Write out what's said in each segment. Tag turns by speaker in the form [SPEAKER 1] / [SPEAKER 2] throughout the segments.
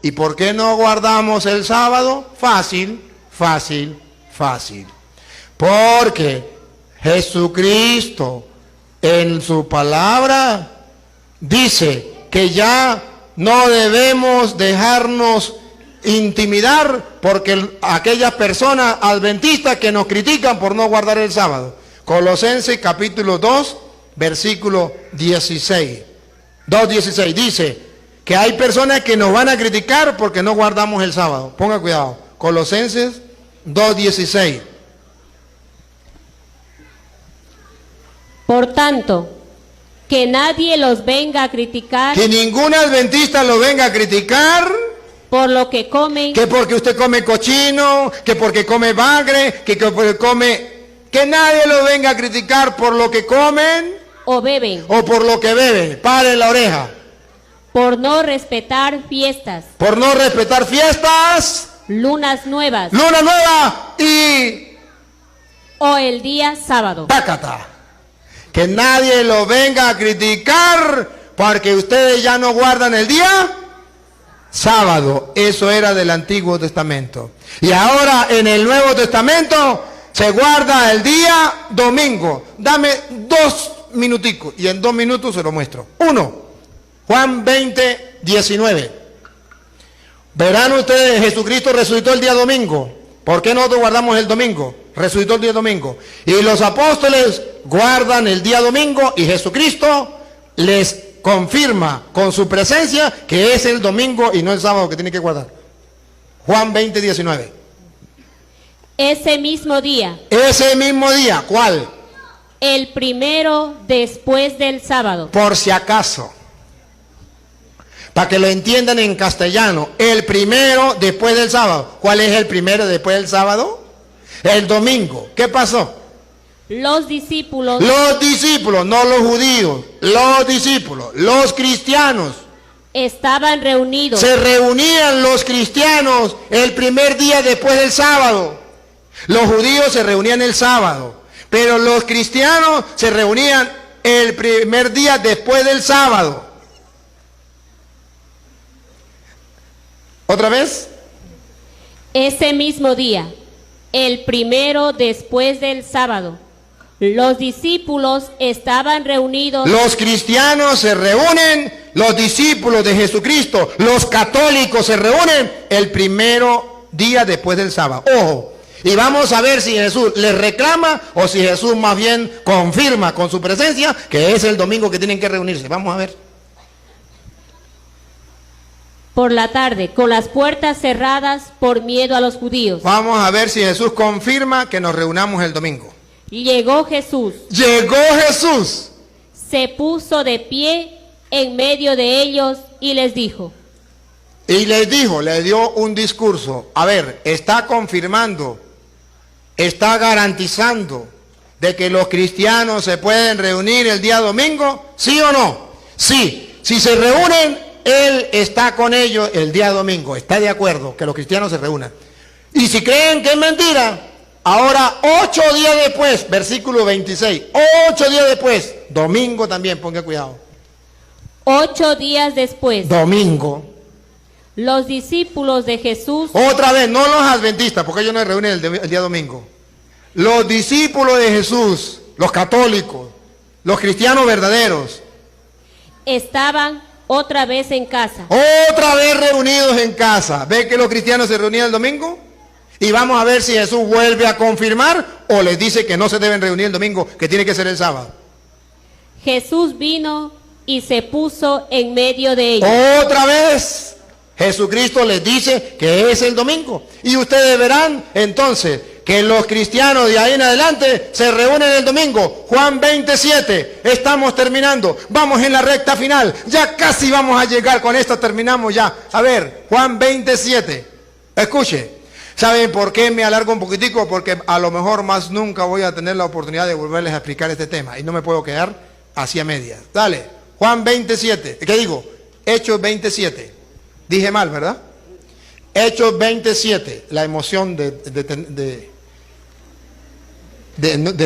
[SPEAKER 1] ¿Y por qué no guardamos el sábado? Fácil, fácil, fácil. Porque Jesucristo en su palabra dice que ya no debemos dejarnos intimidar porque aquellas personas adventistas que nos critican por no guardar el sábado. Colosenses capítulo 2, versículo 16. 2:16 dice que hay personas que nos van a criticar porque no guardamos el sábado. Ponga cuidado. Colosenses 2:16.
[SPEAKER 2] Por tanto, que nadie los venga a criticar.
[SPEAKER 1] Que ningún adventista lo venga a criticar.
[SPEAKER 2] Por lo que comen.
[SPEAKER 1] Que porque usted come cochino, que porque come bagre, que porque come... Que nadie lo venga a criticar por lo que comen.
[SPEAKER 2] O beben.
[SPEAKER 1] O por lo que beben. Pare la oreja.
[SPEAKER 2] Por no respetar fiestas.
[SPEAKER 1] Por no respetar fiestas.
[SPEAKER 2] Lunas nuevas.
[SPEAKER 1] Luna nueva y...
[SPEAKER 2] O el día sábado.
[SPEAKER 1] Pácata. Que nadie lo venga a criticar porque ustedes ya no guardan el día sábado. Eso era del Antiguo Testamento. Y ahora en el Nuevo Testamento se guarda el día domingo. Dame 2 minuticos y en 2 minutos se lo muestro. 1, Juan 20:19. Verán ustedes, Jesucristo resucitó el día domingo. ¿Por qué nosotros guardamos el domingo? Resucitó el día domingo. Y los apóstoles guardan el día domingo y Jesucristo les confirma con su presencia que es el domingo y no el sábado que tiene que guardar. Juan 20:19.
[SPEAKER 2] Ese mismo día.
[SPEAKER 1] Ese mismo día, ¿cuál?
[SPEAKER 2] El primero después del sábado.
[SPEAKER 1] Por si acaso. Para que lo entiendan en castellano. El primero después del sábado. ¿Cuál es el primero después del sábado? El domingo. ¿Qué pasó?
[SPEAKER 2] Los discípulos.
[SPEAKER 1] Los discípulos, no los judíos. Los discípulos, los cristianos.
[SPEAKER 2] Estaban reunidos.
[SPEAKER 1] Se reunían los cristianos el primer día después del sábado. Los judíos se reunían el sábado. Pero los cristianos se reunían el primer día después del sábado. ¿Otra vez?
[SPEAKER 2] Ese mismo día, el primero después del sábado, los discípulos estaban reunidos.
[SPEAKER 1] Los cristianos se reúnen, los discípulos de Jesucristo, los católicos se reúnen el primero día después del sábado. Ojo, y vamos a ver si Jesús les reclama o si Jesús más bien confirma con su presencia que es el domingo que tienen que reunirse. Vamos a ver.
[SPEAKER 2] Por la tarde, con las puertas cerradas por miedo a los judíos.
[SPEAKER 1] Vamos a ver si Jesús confirma que nos reunamos el domingo.
[SPEAKER 2] Llegó Jesús.
[SPEAKER 1] Llegó Jesús.
[SPEAKER 2] Se puso de pie en medio de ellos y les dijo.
[SPEAKER 1] Y les dijo, le dio un discurso. A ver, está confirmando, está garantizando de que los cristianos se pueden reunir el día domingo, ¿sí o no? Sí, si se reúnen, Él está con ellos el día domingo, está de acuerdo que los cristianos se reúnan. Y si creen que es mentira, ahora 8 días después, versículo 26, 8 días después, domingo también, ponga cuidado.
[SPEAKER 2] 8 días después,
[SPEAKER 1] domingo,
[SPEAKER 2] los discípulos de Jesús.
[SPEAKER 1] Otra vez, no los adventistas, porque ellos no se reúnen el día domingo. Los discípulos de Jesús, los católicos, los cristianos verdaderos,
[SPEAKER 2] estaban otra vez en casa.
[SPEAKER 1] Otra vez reunidos en casa. ¿Ve que los cristianos se reunían el domingo? Y vamos a ver si Jesús vuelve a confirmar o les dice que no se deben reunir el domingo, que tiene que ser el sábado.
[SPEAKER 2] Jesús vino y se puso en medio de ellos.
[SPEAKER 1] Otra vez Jesucristo les dice que es el domingo. Y ustedes verán entonces que los cristianos de ahí en adelante se reúnen el domingo. Juan 27, estamos terminando, vamos en la recta final, ya casi vamos a llegar, con esto terminamos ya. A ver, Juan 27, escuche, ¿saben por qué me alargo un poquitico? Porque a lo mejor más nunca voy a tener la oportunidad de volverles a explicar este tema y no me puedo quedar así a medias. Dale, Juan 27, ¿qué digo? Hechos 27, dije mal, ¿verdad? Hechos 27, la emoción de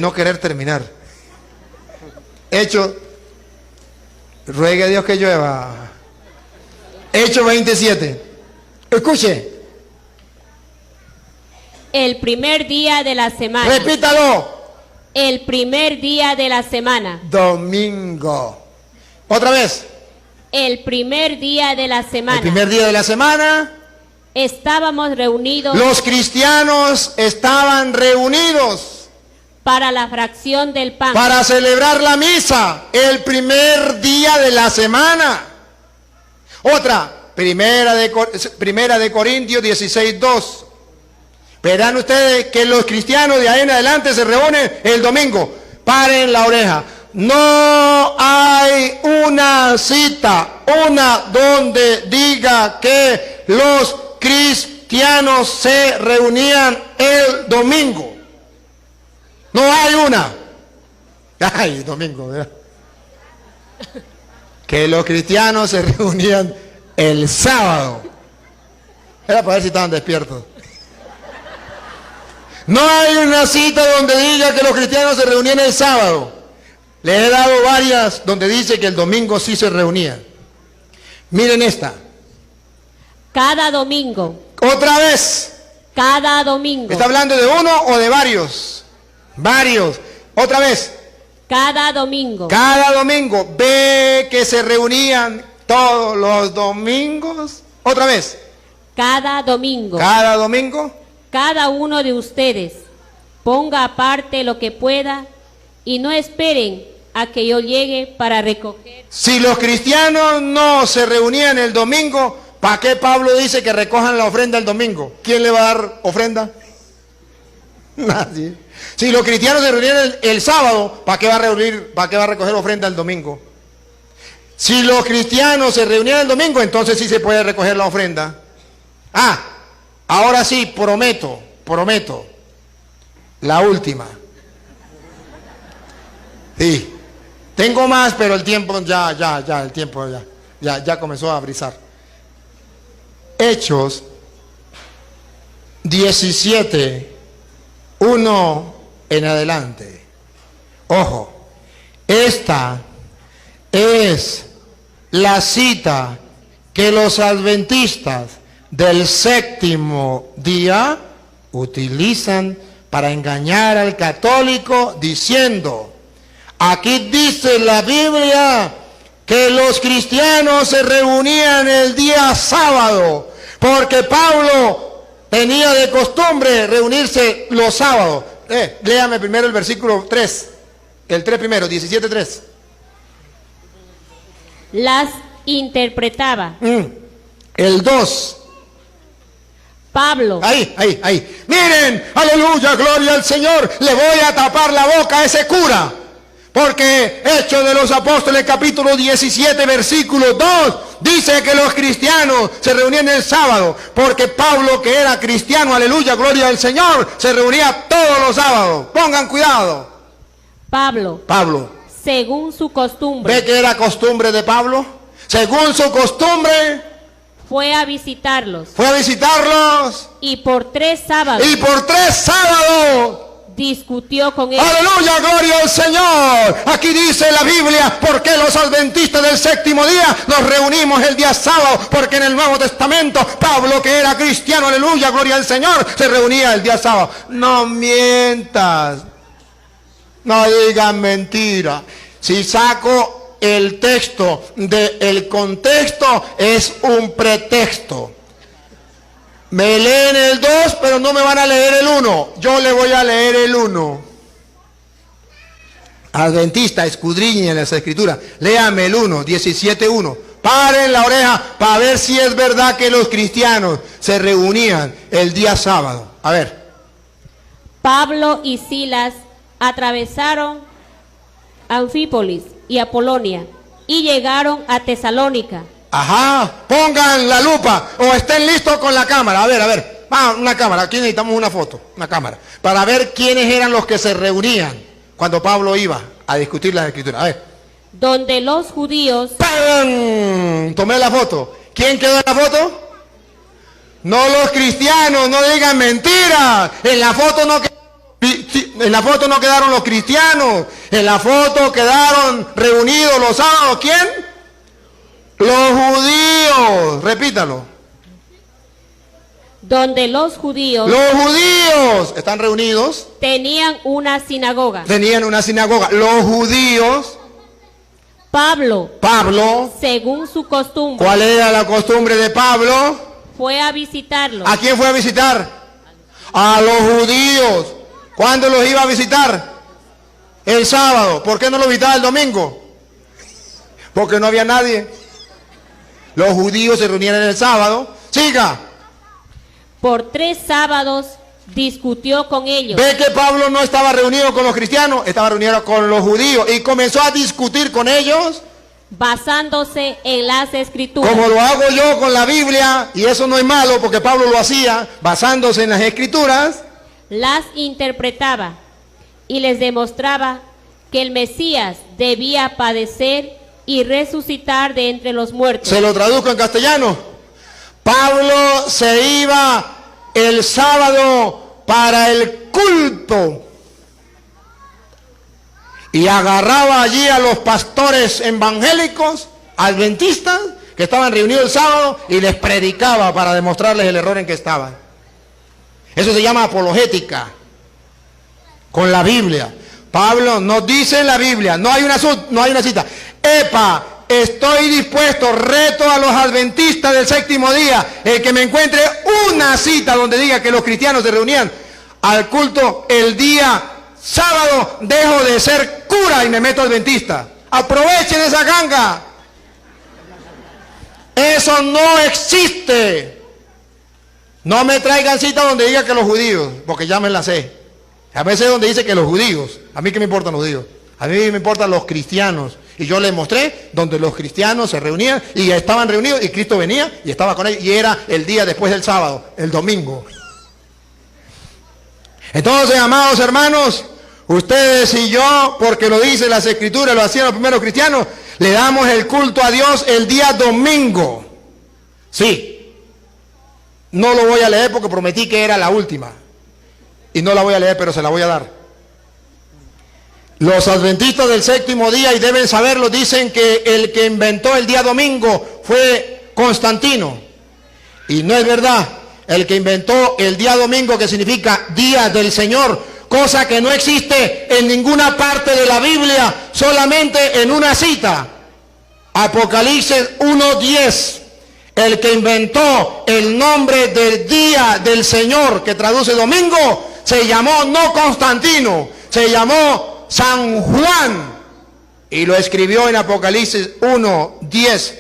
[SPEAKER 1] no querer terminar. Hechos, ruegue a Dios que llueva. Hechos 27. Escuche,
[SPEAKER 2] El primer día de la semana.
[SPEAKER 1] repítalo.
[SPEAKER 2] El primer día de la semana.
[SPEAKER 1] Domingo. Otra vez.
[SPEAKER 2] El primer día de la semana.
[SPEAKER 1] El primer día de la semana.
[SPEAKER 2] Estábamos reunidos
[SPEAKER 1] Los cristianos estaban reunidos
[SPEAKER 2] para la fracción del pan.
[SPEAKER 1] para celebrar la misa. El primer día de la semana. Otra. Primera de Corintios 16:2. Verán ustedes que los cristianos de ahí en adelante se reúnen el domingo. Paren la oreja. No hay una cita, donde diga que los cristianos se reunían el domingo. No hay una. Ay, domingo, ¿verdad? Que los cristianos se reunían el sábado. Era para ver si estaban despiertos. No hay una cita donde diga que los cristianos se reunían el sábado. Le he dado varias donde dice que el domingo sí se reunían. Miren esta.
[SPEAKER 2] Cada domingo.
[SPEAKER 1] Otra vez.
[SPEAKER 2] Cada domingo.
[SPEAKER 1] ¿Está hablando de uno o de varios? Varios. Otra vez.
[SPEAKER 2] Cada domingo.
[SPEAKER 1] Cada domingo. Ve que se reunían todos los domingos. Otra vez.
[SPEAKER 2] Cada domingo.
[SPEAKER 1] Cada domingo.
[SPEAKER 2] Cada uno de ustedes ponga aparte lo que pueda y no esperen a que yo llegue para recoger.
[SPEAKER 1] Si los cristianos no se reunían el domingo, ¿para qué Pablo dice que recojan la ofrenda el domingo? ¿Quién le va a dar ofrenda? Nadie. Si los cristianos se reunían el sábado, ¿para qué va a recoger ofrenda el domingo? Si los cristianos se reunían el domingo, entonces sí se puede recoger la ofrenda. Ahora sí, prometo, la última. Sí, tengo más, pero el tiempo ya comenzó a brisar. Hechos 17, 1 en adelante. Ojo, esta es la cita que los adventistas del séptimo día utilizan para engañar al católico diciendo: aquí dice la Biblia que los cristianos se reunían el día sábado, porque Pablo tenía de costumbre reunirse los sábados. Léame primero el versículo 3, el 3 primero, 17:3.
[SPEAKER 2] Las interpretaba.
[SPEAKER 1] El 2.
[SPEAKER 2] Pablo.
[SPEAKER 1] Ahí. Miren, aleluya, gloria al Señor. Le voy a tapar la boca a ese cura. Porque Hechos de los Apóstoles capítulo 17 versículo 2 dice que los cristianos se reunían el sábado. Porque Pablo, que era cristiano, aleluya, gloria al Señor, se reunía todos los sábados. Pongan cuidado.
[SPEAKER 2] Pablo. Según su costumbre.
[SPEAKER 1] ¿Ve que era costumbre de Pablo? Según su costumbre.
[SPEAKER 2] Fue a visitarlos.
[SPEAKER 1] Y
[SPEAKER 2] por 3 sábados. Discutió con ellos.
[SPEAKER 1] Aleluya, gloria al Señor. Aquí dice la Biblia, ¿por qué los adventistas del séptimo día nos reunimos el día sábado? Porque en el Nuevo Testamento, Pablo, que era cristiano, aleluya, gloria al Señor, se reunía el día sábado. No mientas. No digan mentira. Si saco el texto del contexto, es un pretexto. Me leen el 2, pero no me van a leer el 1. Yo le voy a leer el 1. Adventista, escudriñen las escrituras. Léame el 1, 17:1. Paren la oreja para ver si es verdad que los cristianos se reunían el día sábado. A ver.
[SPEAKER 2] Pablo y Silas atravesaron Anfípolis y Apolonia y llegaron a Tesalónica.
[SPEAKER 1] Pongan la lupa o estén listos con la cámara. A ver, una cámara, aquí necesitamos una foto, una cámara, para ver quiénes eran los que se reunían cuando Pablo iba a discutir las escrituras. A ver.
[SPEAKER 2] Donde los judíos...
[SPEAKER 1] ¡Pam! Tomé la foto. ¿Quién quedó en la foto? No los cristianos, no digan mentiras. En la foto no quedaron los cristianos. En la foto quedaron reunidos los sábados. ¿Quién? Los judíos. Repítalo.
[SPEAKER 2] donde los judíos
[SPEAKER 1] están reunidos,
[SPEAKER 2] tenían una sinagoga.
[SPEAKER 1] tenían una sinagoga. Los judíos,
[SPEAKER 2] Pablo, según su costumbre,
[SPEAKER 1] ¿cuál era la costumbre de Pablo?
[SPEAKER 2] fue a visitarlos.
[SPEAKER 1] ¿A quién fue a visitar? A los judíos. ¿Cuándo los iba a visitar? El sábado. ¿Por qué no los visitaba el domingo? Porque no había nadie. Los judíos se reunían el sábado. Siga.
[SPEAKER 2] Por 3 sábados discutió con ellos.
[SPEAKER 1] Ve que Pablo no estaba reunido con los cristianos, estaba reunido con los judíos y comenzó a discutir con ellos,
[SPEAKER 2] basándose en las escrituras.
[SPEAKER 1] como lo hago yo con la Biblia, y eso no es malo porque Pablo lo hacía basándose en las escrituras.
[SPEAKER 2] Las interpretaba y les demostraba que el Mesías debía padecer y resucitar de entre los muertos.
[SPEAKER 1] Se lo traduzco en castellano. Pablo se iba el sábado para el culto y agarraba allí a los pastores evangélicos, adventistas, que estaban reunidos el sábado, y les predicaba para demostrarles el error en que estaban. Eso se llama apologética con la Biblia. Pablo nos dice en la Biblia, no hay una cita. Epa, estoy dispuesto, reto a los adventistas del séptimo día, el que me encuentre una cita donde diga que los cristianos se reunían al culto el día sábado, dejo de ser cura y me meto adventista. Aprovechen esa ganga. Eso no existe. No me traigan cita donde diga que los judíos, porque ya me la sé. A veces donde dice que los judíos, a mí qué me importan los judíos, a mí me importan los cristianos. Y yo les mostré donde los cristianos se reunían y estaban reunidos y Cristo venía y estaba con ellos, y era el día después del sábado, el domingo. Entonces, amados hermanos, ustedes y yo, porque lo dicen las escrituras, lo hacían los primeros cristianos, le damos el culto a Dios el día domingo. Sí. No lo voy a leer porque prometí que era la última. Y no la voy a leer, pero se la voy a dar. Los adventistas del séptimo día, y deben saberlo, dicen que el que inventó el día domingo fue Constantino. Y no es verdad. El que inventó el día domingo, que significa día del Señor, cosa que no existe en ninguna parte de la Biblia, solamente en una cita. Apocalipsis 1:10. El que inventó el nombre del día del Señor, que traduce domingo, se llamó no Constantino, se llamó San Juan, y lo escribió en Apocalipsis 1:10.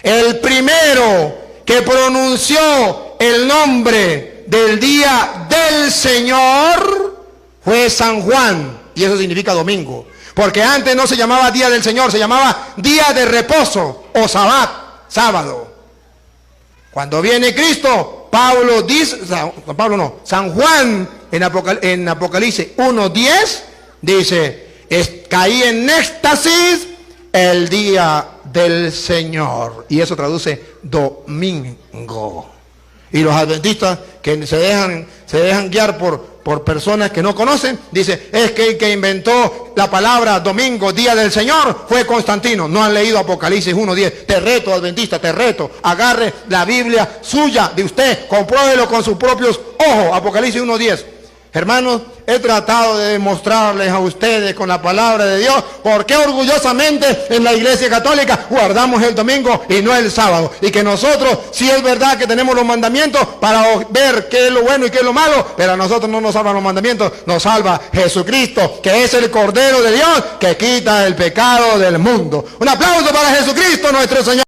[SPEAKER 1] El primero que pronunció el nombre del día del Señor fue San Juan, y eso significa domingo, porque antes no se llamaba día del Señor, se llamaba día de reposo o sabbat, sábado. Cuando viene Cristo, Pablo dice, San Juan en Apocalipsis 1:10 dice, caí en éxtasis el día del Señor. Y eso traduce domingo. Y los adventistas que se dejan guiar por personas que no conocen, dice, es que el que inventó la palabra domingo, día del Señor, fue Constantino. No han leído Apocalipsis 1:10. Te reto, adventista, te reto. Agarre la Biblia suya, de usted, compruébelo con sus propios ojos. Apocalipsis 1:10. Hermanos, he tratado de demostrarles a ustedes con la palabra de Dios por qué orgullosamente en la Iglesia Católica guardamos el domingo y no el sábado. Y que nosotros, sí es verdad que tenemos los mandamientos para ver qué es lo bueno y qué es lo malo, pero a nosotros no nos salvan los mandamientos, nos salva Jesucristo, que es el Cordero de Dios que quita el pecado del mundo. Un aplauso para Jesucristo nuestro Señor.